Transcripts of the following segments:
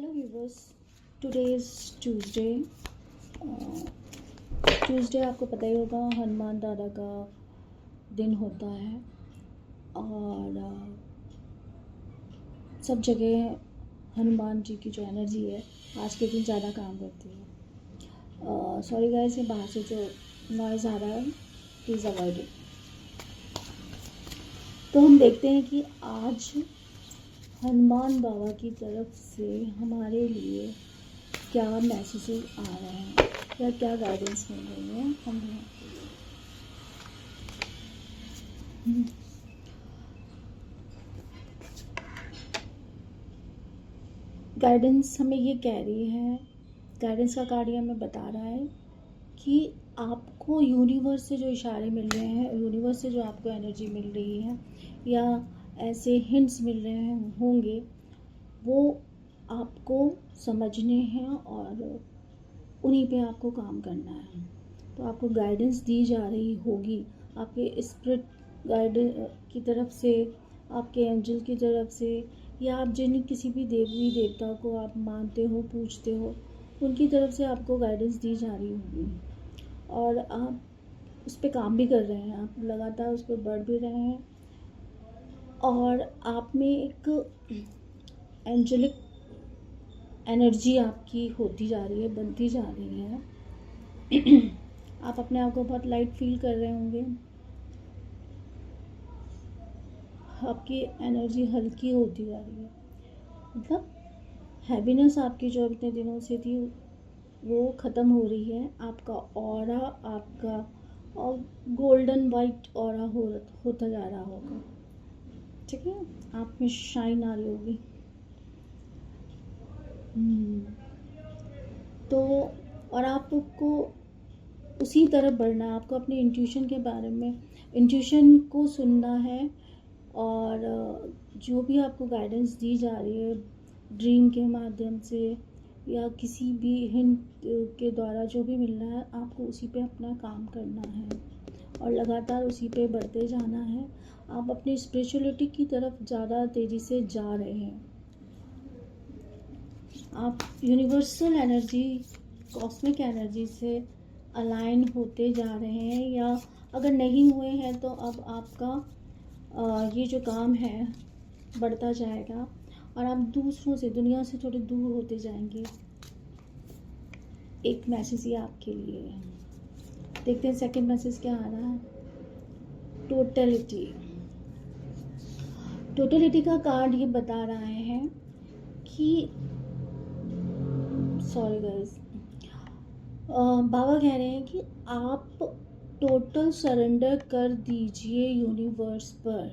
Hello viewers, today is Tuesday. Tuesday आपको पता ही होगा हनुमान दादा का दिन होता है और सब जगह हनुमान जी की जो एनर्जी है आज के दिन ज़्यादा काम करती है। सॉरी गाइस, ये बाहर से जो नॉइज़ आ रहा है प्लीज़ अवॉइड इट। तो हम देखते हैं कि आज हनुमान बाबा की तरफ से हमारे लिए क्या मैसेजेस आ रहे हैं या क्या गाइडेंस मिल रही है हमें। गाइडेंस हमें ये कह रही है, गाइडेंस का कार्ड हमें बता रहा है कि आपको यूनिवर्स से जो इशारे मिल रहे हैं, यूनिवर्स से जो आपको एनर्जी मिल रही है या ऐसे हिंट्स मिल रहे हैं होंगे, वो आपको समझने हैं और उन्हीं पे आपको काम करना है। तो आपको गाइडेंस दी जा रही होगी आपके स्पिरिट गाइड की तरफ से, आपके एंजल की तरफ से, या आप जिन किसी भी देवी देवता को आप मानते हो, पूजते हो, उनकी तरफ से आपको गाइडेंस दी जा रही होगी और आप उस पर काम भी कर रहे हैं, आप लगातार उस पर बढ़ भी रहे हैं और आप में एक एंजलिक एनर्जी आपकी होती जा रही है, बनती जा रही है। आप अपने आप को बहुत लाइट फील कर रहे होंगे, आपकी एनर्जी हल्की होती जा रही है, मतलब हैवीनेस आपकी जो इतने दिनों से थी वो ख़त्म हो रही है। आपका ऑरा, आपका और गोल्डन वाइट ऑरा होता जा रहा होगा, ठीक है। आप में शाइन आ रही होगी। तो और आपको उसी तरफ बढ़ना है, आपको अपने इंट्यूशन के बारे में, इंट्यूशन को सुनना है और जो भी आपको गाइडेंस दी जा रही है ड्रीम के माध्यम से या किसी भी हिंट के द्वारा जो भी मिल रहा है, आपको उसी पे अपना काम करना है और लगातार उसी पे बढ़ते जाना है। आप अपनी स्पिरिचुअलिटी की तरफ ज़्यादा तेज़ी से जा रहे हैं। आप यूनिवर्सल एनर्जी, कॉस्मिक एनर्जी से अलाइन होते जा रहे हैं, या अगर नहीं हुए हैं तो अब आपका ये जो काम है बढ़ता जाएगा और आप दूसरों से, दुनिया से थोड़े दूर होते जाएंगे। एक मैसेज ये आपके लिए है। देखते हैं सेकंड मैसेज क्या आ रहा है। टोटलिटी। टोटलिटी का कार्ड ये बता रहा है कि सॉरी गाइस, बाबा कह रहे हैं कि आप टोटल सरेंडर कर दीजिए यूनिवर्स पर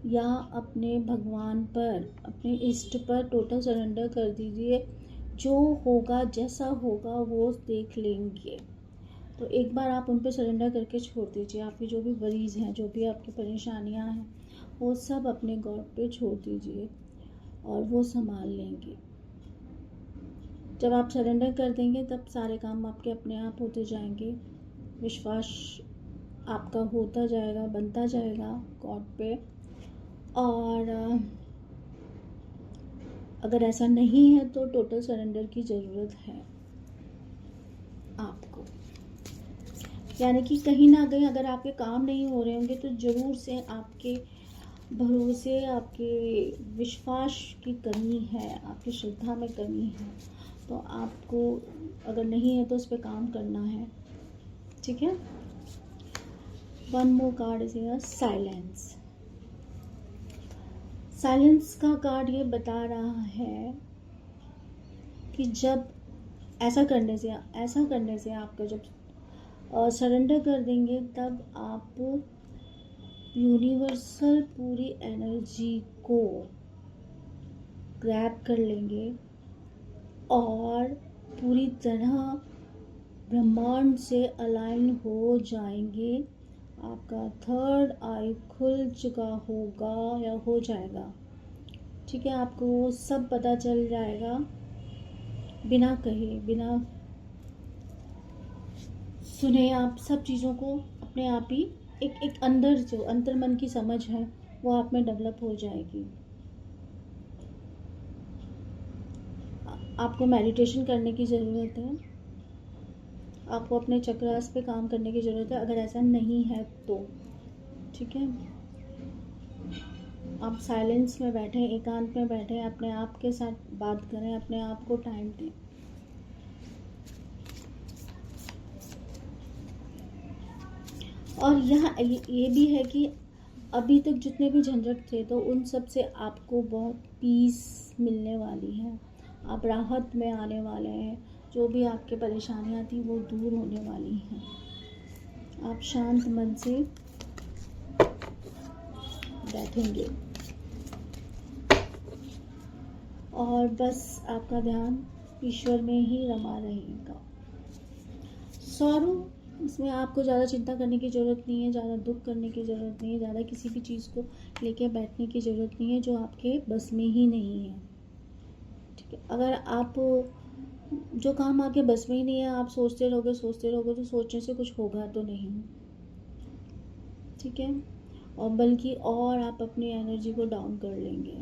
या अपने भगवान पर, अपने इष्ट पर टोटल सरेंडर कर दीजिए। जो होगा, जैसा होगा वो देख लेंगे। तो एक बार आप उन पर सरेंडर करके छोड़ दीजिए। आपकी जो भी वरीज हैं, जो भी आपकी परेशानियां हैं, वो सब अपने गॉड पे छोड़ दीजिए और वो संभाल लेंगे। जब आप सरेंडर कर देंगे तब सारे काम आपके अपने आप होते जाएंगे। विश्वास आपका होता जाएगा, बनता जाएगा गॉड पे। और अगर ऐसा नहीं है तो टोटल सरेंडर की ज़रूरत है आपको। यानी कि कहीं ना कहीं अगर आपके काम नहीं हो रहे होंगे तो ज़रूर से आपके भरोसे, आपके विश्वास की कमी है, आपकी श्रद्धा में कमी है। तो आपको अगर नहीं है तो उस पर काम करना है, ठीक है। One more card is silence. Silence का कार्ड ये बता रहा है कि जब ऐसा करने से आपका जब सरेंडर कर देंगे तब आप यूनिवर्सल पूरी एनर्जी को ग्रैब कर लेंगे और पूरी तरह ब्रह्मांड से अलाइन हो जाएंगे। आपका थर्ड आई खुल चुका होगा या हो जाएगा, ठीक है। आपको वो सब पता चल जाएगा बिना कहे, बिना सुने। आप सब चीज़ों को अपने आप ही एक अंदर जो अंतर्मन की समझ है वो आप में डेवलप हो जाएगी। आपको मेडिटेशन करने की ज़रूरत है, आपको अपने चक्रास पे काम करने की ज़रूरत है। अगर ऐसा नहीं है तो ठीक है, आप साइलेंस में बैठें, एकांत में बैठें, अपने आप के साथ बात करें, अपने आप को टाइम दें। और यहाँ ये भी है कि अभी तक जितने भी झंझट थे तो उन सब से आपको बहुत पीस मिलने वाली है, आप राहत में आने वाले हैं। जो भी आपके परेशानियाँ थी वो दूर होने वाली हैं। आप शांत मन से बैठेंगे और बस आपका ध्यान ईश्वर में ही रमा रहेगा। सॉरो, इसमें आपको ज़्यादा चिंता करने की ज़रूरत नहीं है, ज़्यादा दुख करने की ज़रूरत नहीं है, ज़्यादा किसी भी चीज़ को लेके बैठने की ज़रूरत नहीं है जो आपके बस में ही नहीं है। ठीक है, अगर आप जो काम आपके बस में ही नहीं है आप सोचते रहोगे तो सोचने से कुछ होगा तो नहीं। ठीक है, और बल्कि और आप अपनी एनर्जी को डाउन कर लेंगे।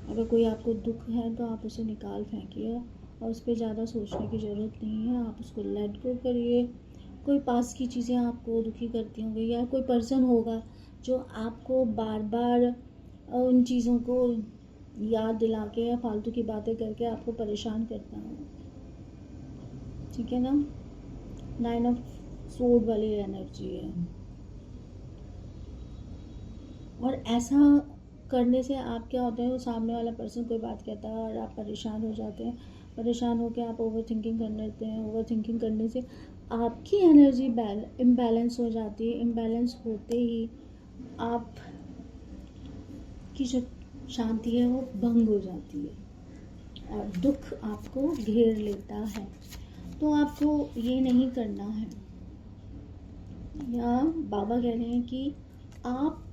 अगर कोई आपको दुख है तो आप उसे निकाल फेंकिए और उस पर ज़्यादा सोचने की ज़रूरत नहीं है, आप उसको लेट गो करिए। कोई पास की चीज़ें आपको दुखी करती होंगी या कोई पर्सन होगा जो आपको बार बार उन चीज़ों को याद दिला के या फालतू की बातें करके आपको परेशान करता है। ठीक है ना, 9 ऑफ स्वॉर्ड वाली एनर्जी है। और ऐसा करने से आप क्या होता है, वो सामने वाला पर्सन कोई बात कहता है और आप परेशान हो जाते हैं। परेशान होकर आप ओवर थिंकिंग करने लगते हैं। ओवर थिंकिंग करने से आपकी एनर्जी इम्बैलेंस हो जाती है। इम्बैलेंस होते ही आप की जो शांति है वो भंग हो जाती है और दुख आपको घेर लेता है। तो आपको ये नहीं करना है। या बाबा कह रहे हैं कि आप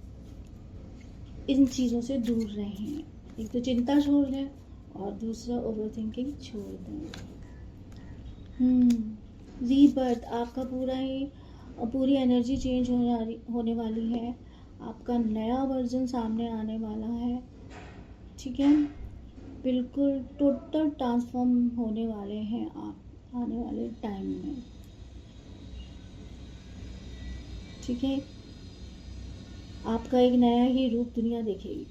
इन चीज़ों से दूर रहें। एक तो चिंता छोड़ दें और दूसरा ओवर थिंकिंग छोड़ दें। रीबर्थ, आपका पूरी एनर्जी चेंज होने वाली है। आपका नया वर्जन सामने आने वाला है। ठीक है, बिल्कुल टोटल ट्रांसफॉर्म होने वाले हैं आप आने वाले टाइम में। ठीक है, आपका एक नया ही रूप दुनिया देखेगी।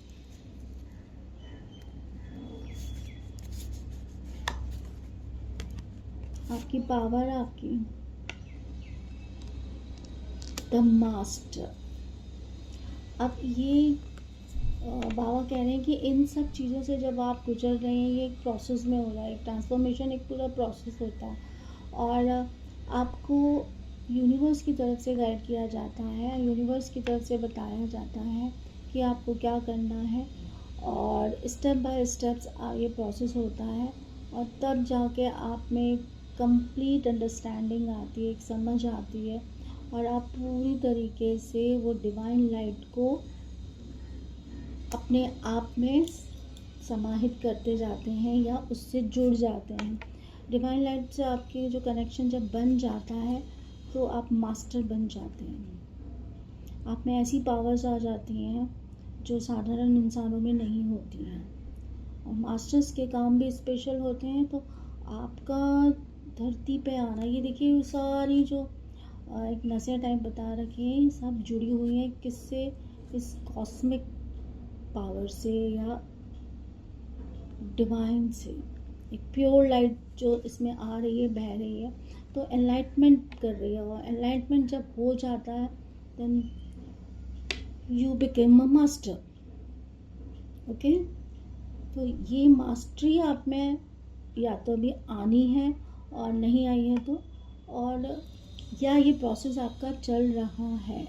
आपकी पावर, आपकी द मास्टर। अब ये बाबा कह रहे हैं कि इन सब चीज़ों से जब आप गुजर रहे हैं, ये एक प्रोसेस में हो रहा है, एक ट्रांसफॉर्मेशन एक पूरा प्रोसेस होता है और आपको यूनिवर्स की तरफ से गाइड किया जाता है, यूनिवर्स की तरफ से बताया जाता है कि आपको क्या करना है और स्टेप बाय स्टेप्स ये प्रोसेस होता है और तब जाके आप में कंप्लीट अंडरस्टैंडिंग आती है, एक समझ आती है और आप पूरी तरीके से वो डिवाइन लाइट को अपने आप में समाहित करते जाते हैं या उससे जुड़ जाते हैं। डिवाइन लाइट से आपके जो कनेक्शन जब बन जाता है तो आप मास्टर बन जाते हैं। आप में ऐसी पावर्स आ जाती हैं जो साधारण इंसानों में नहीं होती हैं और मास्टर्स के काम भी स्पेशल होते हैं। तो आपका धरती पे आना, ये देखिए सारी जो एक नसें टाइप बता रखी हैं, सब जुड़ी हुई हैं किससे, इस कॉस्मिक पावर से या डिवाइन से। एक प्योर लाइट जो इसमें आ रही है, बह रही है, तो एनलाइटमेंट कर रही है और एनलाइटमेंट जब हो जाता है then you became a master. Okay, तो ये मास्टरी आप में या तो अभी आनी है और नहीं आई है तो, और या ये प्रोसेस आपका चल रहा है।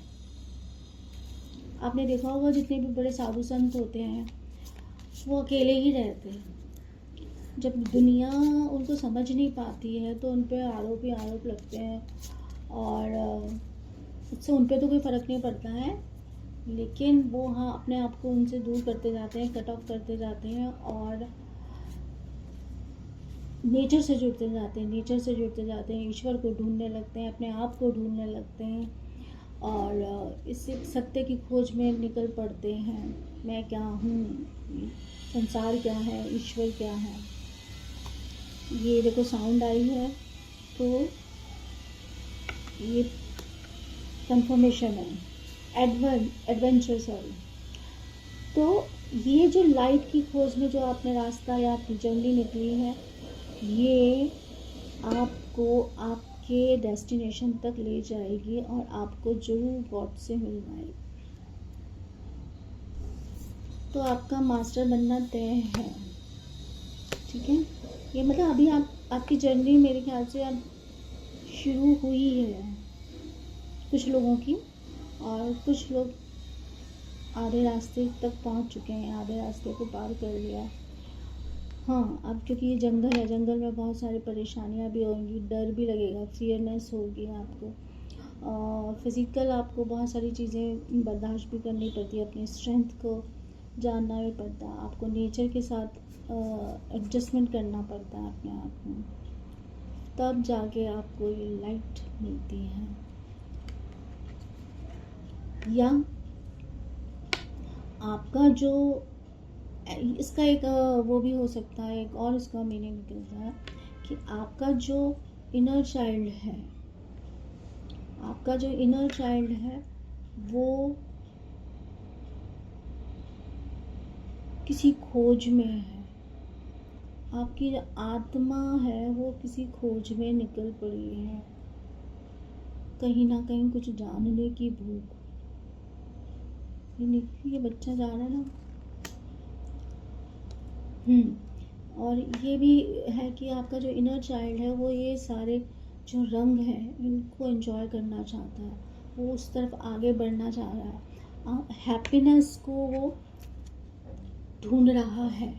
आपने देखा होगा जितने भी बड़े साधु संत होते हैं वो अकेले ही रहते हैं। जब दुनिया उनको समझ नहीं पाती है तो उन पर आरोप ही आरोप लगते हैं और उससे उन पर तो कोई फ़र्क नहीं पड़ता है, लेकिन वो हाँ अपने आप को उनसे दूर करते जाते हैं, कट ऑफ करते जाते हैं और नेचर से जुड़ते जाते हैं, ईश्वर को ढूंढने लगते हैं, अपने आप को ढूंढने लगते हैं और इससे सत्य की खोज में निकल पड़ते हैं। मैं क्या हूँ, संसार क्या है, ईश्वर क्या है। ये देखो साउंड आई है, तो ये कंफर्मेशन है, एडवेंचर सॉरी। तो ये जो लाइट की खोज में जो आपने रास्ता या आपकी जर्नी निकली है, ये आपको आपके डेस्टिनेशन तक ले जाएगी और आपको जरूर गॉड से मिलवाएगी। तो आपका मास्टर बनना तय है, ठीक है। ये मतलब अभी आपकी जर्नी मेरे ख्याल से अब शुरू हुई है कुछ लोगों की, और कुछ लोग आधे रास्ते तक पहुंच चुके हैं, आधे रास्ते को पार कर लिया। हाँ, अब क्योंकि ये जंगल है, जंगल में बहुत सारी परेशानियां भी होंगी, डर भी लगेगा, फियरनेस होगी आपको, फिज़िकल आपको बहुत सारी चीज़ें बर्दाश्त भी करनी पड़ती है, अपनी स्ट्रेंथ को जानना भी पड़ता है, आपको नेचर के साथ एडजस्टमेंट करना पड़ता है अपने आप में, तब जाके आपको ये लाइट मिलती है। या आपका जो इसका एक वो भी हो सकता है, एक और इसका मीनिंग निकलता है कि आपका जो इनर चाइल्ड है, आपका जो इनर चाइल्ड है वो किसी खोज में है, आपकी आत्मा है वो किसी खोज में निकल पड़ी है, कहीं ना कहीं कुछ जानने की भूख। ये बच्चा जा रहा है ना। और ये भी है कि आपका जो इनर चाइल्ड है वो ये सारे जो रंग हैं इनको एंजॉय करना चाहता है, वो उस तरफ आगे बढ़ना चाह रहा है, हैप्पीनेस को वो ढूंढ रहा है।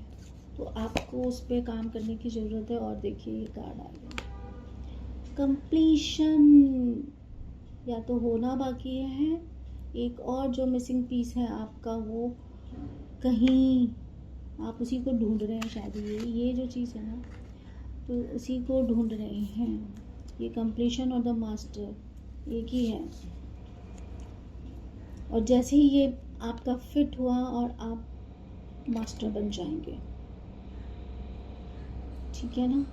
तो आपको उस पर काम करने की ज़रूरत है। और देखिए ये कार्ड आ गया, कंप्लीशन, या तो होना बाकी है, एक और जो मिसिंग पीस है आपका वो कहीं आप उसी को ढूंढ रहे हैं, शायद ये जो चीज़ है ना, तो उसी को ढूंढ रहे हैं। ये कंप्लीशन और द मास्टर एक ही है। और जैसे ही ये आपका फिट हुआ और आप मास्टर बन जाएंगे, ठीक है ना।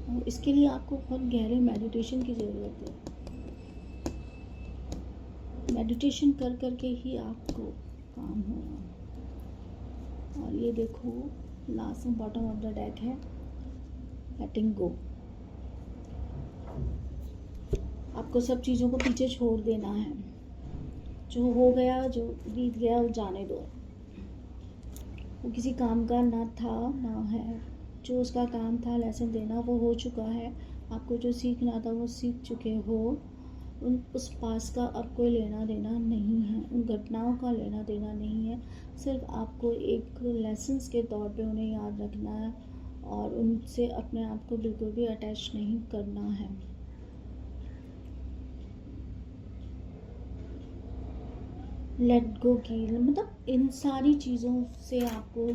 और इसके लिए आपको बहुत गहरे मेडिटेशन की ज़रूरत है। मेडिटेशन कर करके ही आपको काम होगा। और ये देखो लास्ट में बॉटम ऑफ द डेक है लेटिंग गो। आपको सब चीज़ों को पीछे छोड़ देना है, जो हो गया, जो बीत गया वो जाने दो। वो किसी काम का ना था ना है, जो उसका काम था लेसन देना वो हो चुका है। आपको जो सीखना था वो सीख चुके हो। उस पास का अब कोई लेना देना नहीं है, उन घटनाओं का लेना देना नहीं है। सिर्फ आपको एक लेसन्स के तौर पे उन्हें याद रखना है और उनसे अपने आप को बिल्कुल भी अटैच नहीं करना है। लेट गो की मतलब इन सारी चीज़ों से आपको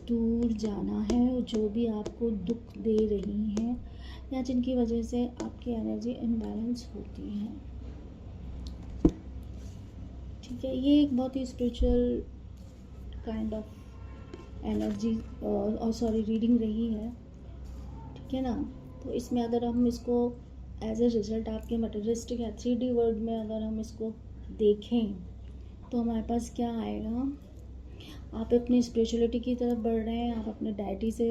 दूर जाना है, जो भी आपको दुख दे रही हैं या जिनकी वजह से आपकी एनर्जी इम्बैलेंस होती है, ठीक है। ये एक बहुत ही स्पिरिचुअल काइंड ऑफ एनर्जी और सॉरी रीडिंग रही है, ठीक है ना। तो इसमें अगर हम इसको एज ए रिजल्ट आपके मटेरियलिस्टिक या 3D वर्ल्ड में अगर हम इसको देखें तो हमारे पास क्या आएगा, आप अपनी स्पिरिचुअलिटी की तरफ बढ़ रहे हैं, आप अपने डायटी से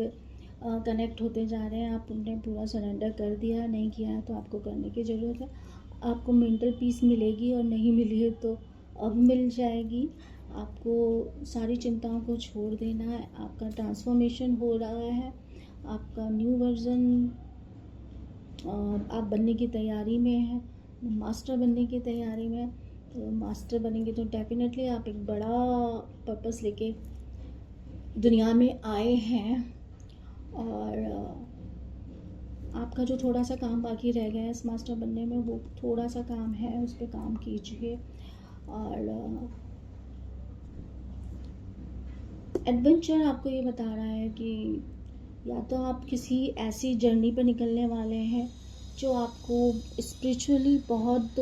कनेक्ट होते जा रहे हैं, आपने पूरा सरेंडर कर दिया, नहीं किया है तो आपको करने की ज़रूरत है। आपको मेंटल पीस मिलेगी और नहीं मिली है तो अब मिल जाएगी। आपको सारी चिंताओं को छोड़ देना है, आपका ट्रांसफॉर्मेशन हो रहा है, आपका न्यू वर्जन आप बनने की तैयारी में है, मास्टर बनने की तैयारी में। तो मास्टर बनेंगे तो डेफिनेटली आप एक बड़ा पर्पस लेके दुनिया में आए हैं। और आपका जो थोड़ा सा काम बाकी रह गया है इस मास्टर बनने में, वो थोड़ा सा काम है, उस पर काम कीजिए। और एडवेंचर आपको ये बता रहा है कि या तो आप किसी ऐसी जर्नी पर निकलने वाले हैं जो आपको स्पिरिचुअली बहुत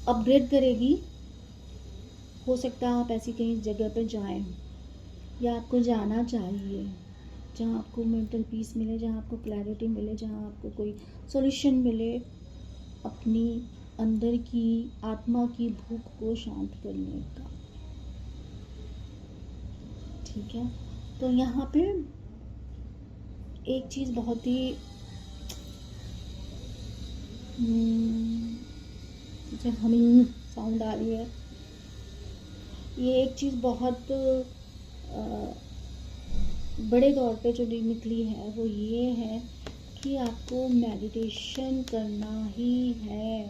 अपग्रेड करेगी, हो सकता है आप ऐसी कहीं जगह पर जाएं या आपको जाना चाहिए जहाँ आपको मेंटल पीस मिले, जहाँ आपको क्लैरिटी मिले, जहाँ आपको कोई सॉल्यूशन मिले अपनी अंदर की आत्मा की भूख को शांत करने का। ठीक है, तो यहाँ पे एक चीज़ बहुत ही जैसे हमिंग साउंड आ रही है, ये एक चीज़ बहुत बड़े तौर पे जो निकली है वो ये है कि आपको मेडिटेशन करना ही है,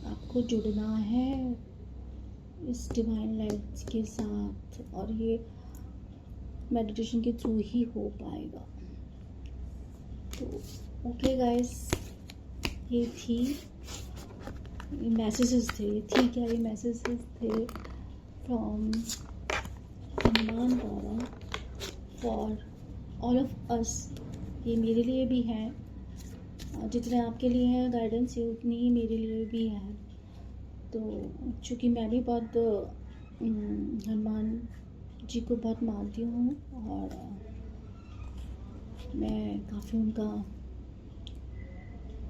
आपको जुड़ना है इस डिवाइन लाइट के साथ, और ये मेडिटेशन के थ्रू ही हो पाएगा। तो ओके गाइस, ये थी, ये मैसेजेस थे, ठीक है, ये मैसेजेस थे from Hanuman Baba for all of us. ये मेरे लिए भी है, जितने आपके लिए हैं गाइडेंस, ये उतनी ही मेरे लिए भी है। तो चूँकि मैं भी बहुत हनुमान जी को बहुत मानती हूँ और मैं काफ़ी उनका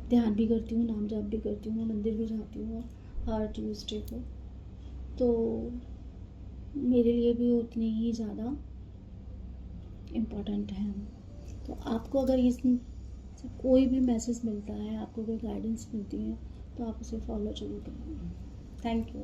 ध्यान भी करती हूँ, नाम जाप भी करती हूँ, मंदिर भी जाती हूँ हर ट्यूसडे को, तो मेरे लिए भी उतनी ही ज़्यादा इम्पोर्टेंट है। तो आपको अगर इसमें से कोई भी मैसेज मिलता है, आपको कोई गाइडेंस मिलती है, तो आप उसे फॉलो जरूर करें। Thank you.